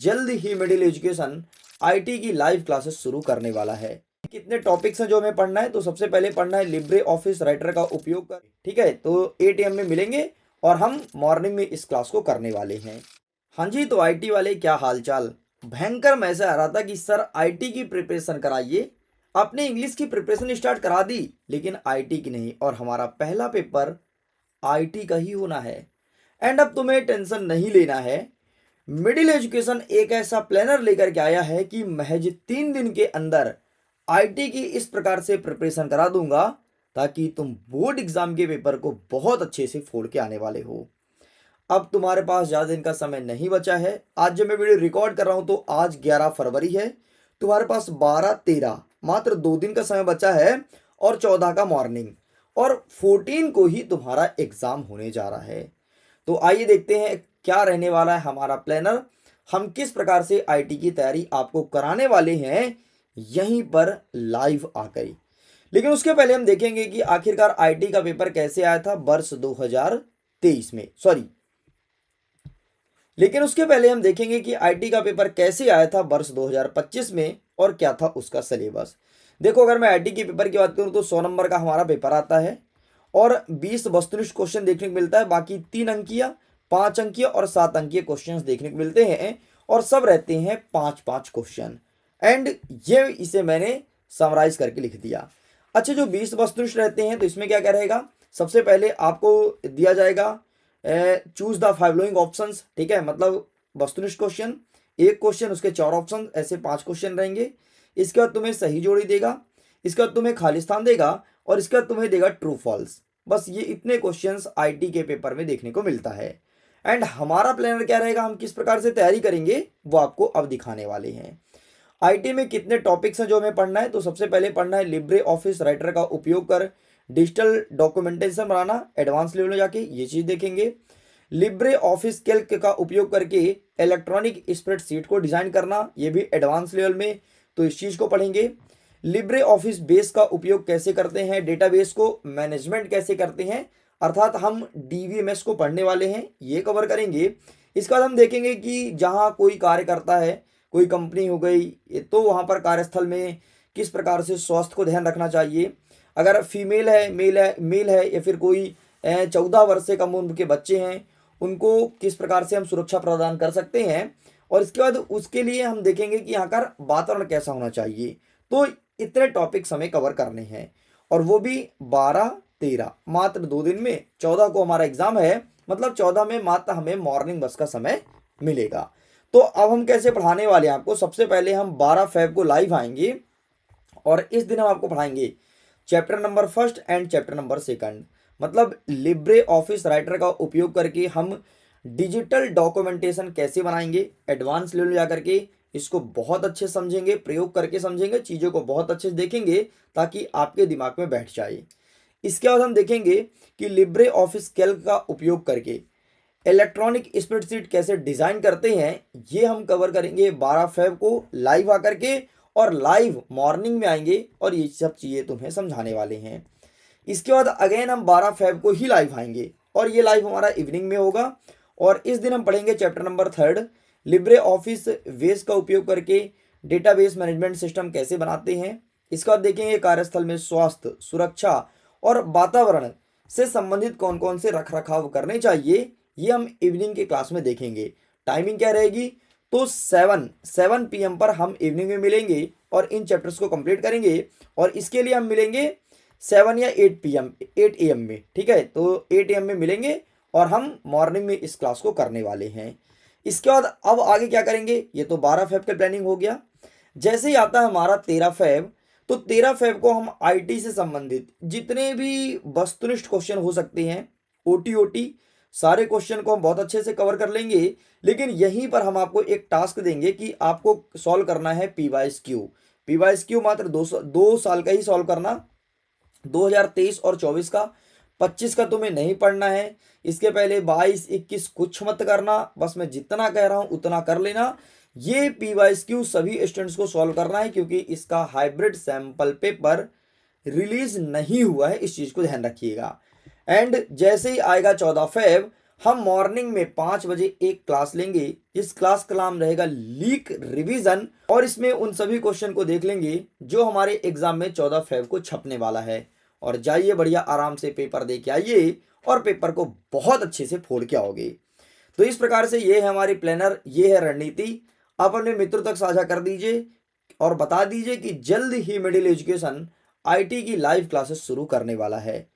जल्द ही middle education IT की live classes शुरू करने वाला है। कितने टॉपिक्स हैं जो हमें पढ़ना है, तो सबसे पहले पढ़ना है लिब्रे ऑफिस राइटर का उपयोग कर। ठीक है, तो 8 AM में मिलेंगे और हम मॉर्निंग में इस क्लास को करने वाले हैं। हाँ जी, तो आईटी वाले क्या हालचाल। भयंकर मैसेज आ रहा था कि सर आईटी की प्रिपरेशन कराइए। आपने इंग्लिश की प्रिपरेशन स्टार्ट करा दी लेकिन आईटी की नहीं, और हमारा पहला पेपर आईटी का ही होना है। एंड अब तुम्हें टेंशन नहीं लेना है। मिडिल एजुकेशन एक ऐसा प्लानर लेकर के आया है कि महज 3 दिन के अंदर आईटी की इस प्रकार से प्रिपरेशन करा दूंगा ताकि तुम बोर्ड एग्जाम के पेपर को बहुत अच्छे से फोड़ के आने वाले हो। अब तुम्हारे पास ज़्यादा दिन का समय नहीं बचा है। आज जब मैं वीडियो रिकॉर्ड कर रहा हूं तो आज 11 फरवरी है। तुम्हारे पास 12, 13 मात्र 2 दिन का समय बचा है और 14 का मॉर्निंग और 14 को ही तुम्हारा एग्जाम होने जा रहा है। तो आइए देखते हैं क्या रहने वाला है हमारा प्लानर। हम किस प्रकार से आईटी की तैयारी आपको कराने वाले हैं यहीं पर लाइव आकर। लेकिन उसके पहले हम देखेंगे कि आखिरकार आईटी का पेपर कैसे आया था वर्ष 2023 में, लेकिन उसके पहले हम देखेंगे कि आईटी का पेपर कैसे आया था वर्ष 2025 में और क्या था उसका सिलेबस। देखो, अगर मैं आईटी के पेपर की बात करूं तो 100 नंबर का हमारा पेपर आता है और 20 वस्तुनिष्ठ क्वेश्चन देखने को मिलता है। बाकी 3 अंकीय, 5 अंकीय और 7 अंकीय क्वेश्चन देखने को मिलते हैं और सब रहते हैं 5-5 क्वेश्चन। एंड ये इसे मैंने समराइज करके लिख दिया। अच्छा, जो 20 वस्तुनिष्ठ रहते हैं तो इसमें क्या क्या रहेगा। सबसे पहले आपको दिया जाएगा चूज द फॉलोइंग ऑप्शंस। ठीक है, मतलब वस्तुनिष्ठ क्वेश्चन, एक क्वेश्चन उसके 4 ऑप्शन, ऐसे 5 क्वेश्चन रहेंगे। इसके बाद तुम्हें सही जोड़ी देगा, इसके बाद तुम्हें खाली स्थान देगा और इसके बाद तुम्हें देगा ट्रू फॉल्स। बस ये इतने क्वेश्चंस आईटी के पेपर में देखने को मिलता है। एंड हमारा प्लानर क्या रहेगा, हम किस प्रकार से तैयारी करेंगे वो आपको अब दिखाने वाले हैं। आईटी में कितने टॉपिक्स हैं जो हमें पढ़ना है, तो सबसे पहले पढ़ना है लिब्रे ऑफिस राइटर का उपयोग कर डिजिटल डॉक्यूमेंटेशन बनाना। एडवांस लेवल में जाके ये चीज देखेंगे। लिब्रे ऑफिस कैल्क का उपयोग करके इलेक्ट्रॉनिक स्प्रेडशीट को डिजाइन करना, ये भी एडवांस लेवल में, तो इस चीज को पढ़ेंगे। लिब्रे ऑफिस बेस का उपयोग कैसे करते हैं, डेटाबेस को मैनेजमेंट कैसे करते हैं, अर्थात हम डीवीएमएस को पढ़ने वाले हैं, ये कवर करेंगे। इसके बाद हम देखेंगे कि जहाँ कोई कार्य करता है, कोई कंपनी हो गई, तो वहाँ पर कार्यस्थल में किस प्रकार से स्वास्थ्य को ध्यान रखना चाहिए। अगर फीमेल है, मेल है या फिर कोई 14 वर्ष से कम उम्र के बच्चे हैं, उनको किस प्रकार से हम सुरक्षा प्रदान कर सकते हैं। और इसके बाद उसके लिए हम देखेंगे कि यहाँ का वातावरण कैसा होना चाहिए। तो इतने टॉपिक्स हमें कवर करने हैं और वो भी 12-13 मात्र 2 दिन में। 14 को हमारा एग्जाम है, मतलब 14 में मात्र हमें मॉर्निंग बस का समय मिलेगा। तो अब हम कैसे पढ़ाने वाले हैं आपको, सबसे पहले हम 12 फेब को लाइव आएंगे और इस दिन हम आपको पढ़ाएंगे chapter number 1 and chapter number 2, मतलब लिब्रे ऑफिस राइटर का उपयोग करके हम डिजिटल डॉक्यूमेंटेशन कैसे बनाएंगे। एडवांस लेवल जाकर के इसको बहुत अच्छे समझेंगे, प्रयोग करके समझेंगे, चीज़ों को बहुत अच्छे से देखेंगे ताकि आपके दिमाग में बैठ जाए। इसके बाद हम देखेंगे कि लिब्रे ऑफिस कैल्क का उपयोग करके इलेक्ट्रॉनिक स्प्रेडशीट कैसे डिजाइन करते हैं, ये हम कवर करेंगे 12 फेब को लाइव आकर के, और लाइव मॉर्निंग में आएंगे और ये सब चीज़ें तुम्हें समझाने वाले हैं। इसके बाद अगेन हम 12 फेब को ही लाइव आएंगे और ये लाइव हमारा इवनिंग में होगा और इस दिन हम पढ़ेंगे chapter number 3 Libre office base का उपयोग करके डेटाबेस मैनेजमेंट सिस्टम कैसे बनाते हैं। इसके बाद देखेंगे कार्यस्थल में स्वास्थ्य, सुरक्षा और वातावरण से संबंधित कौन कौन से रख रखाव करने चाहिए, ये हम इवनिंग के क्लास में देखेंगे। टाइमिंग क्या रहेगी, तो 7 PM पर हम इवनिंग में मिलेंगे और इन चैप्टर्स को कंप्लीट करेंगे और इसके लिए हम मिलेंगे 7 या 8 AM में। ठीक है, तो 8 AM में मिलेंगे और हम मॉर्निंग में इस क्लास को करने वाले हैं। इसके बाद अब आगे क्या करेंगे, ये तो 12 फेब का प्लानिंग हो गया। जैसे ही आता है हमारा 13 फेब, तो 13 फेब को हम आईटी से संबंधित जितने भी वस्तुनिष्ठ क्वेश्चन हो सकते हैं, ओटी सारे क्वेश्चन को हम बहुत अच्छे से कवर कर लेंगे। लेकिन यहीं पर हम आपको एक टास्क देंगे कि आपको सॉल्व करना है पीवाईक्यू मात्र 2 साल का ही सॉल्व करना, 2023 और 24 का। 25 का तुम्हें नहीं पढ़ना है। इसके पहले 22, 21 कुछ मत करना, बस मैं जितना कह रहा हूं उतना कर लेना। ये पीवाईक्यू सभी स्टूडेंट्स को सॉल्व करना है क्योंकि इसका हाइब्रिड सैंपल पेपर रिलीज नहीं हुआ है, इस चीज को ध्यान रखिएगा। एंड जैसे ही आएगा 14 फेब, हम मॉर्निंग में 5 बजे एक क्लास लेंगे। इस क्लास का नाम रहेगा लीक रिवीजन, और इसमें उन सभी क्वेश्चन को देख लेंगे जो हमारे एग्जाम में 14 फेब को छपने वाला है। और जाइए बढ़िया आराम से पेपर दे के आइए और पेपर को बहुत अच्छे से फोड़ के आओगे। तो इस प्रकार से ये है हमारी प्लानर, ये है रणनीति। आप अपने मित्रों तक साझा कर दीजिए और बता दीजिए कि जल्द ही मिडिल एजुकेशन आईटी की लाइव क्लासेस शुरू करने वाला है।